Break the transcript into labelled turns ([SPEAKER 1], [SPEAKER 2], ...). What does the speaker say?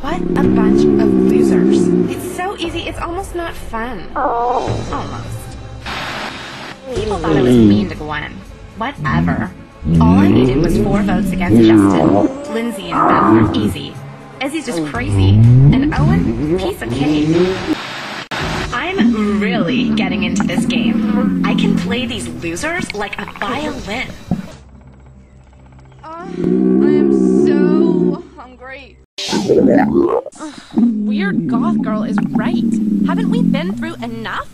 [SPEAKER 1] What a bunch of losers. It's so easy, it's almost not fun. Almost. People thought I was mean to Gwen. Whatever. All I needed was 4 votes against Justin. Lindsay and Beth are easy. Izzy's just crazy. And Owen, piece of cake. I'm really getting into this game. I can play these losers like a violin.
[SPEAKER 2] I am so hungry.
[SPEAKER 1] Weird goth girl is right. Haven't we been through enough?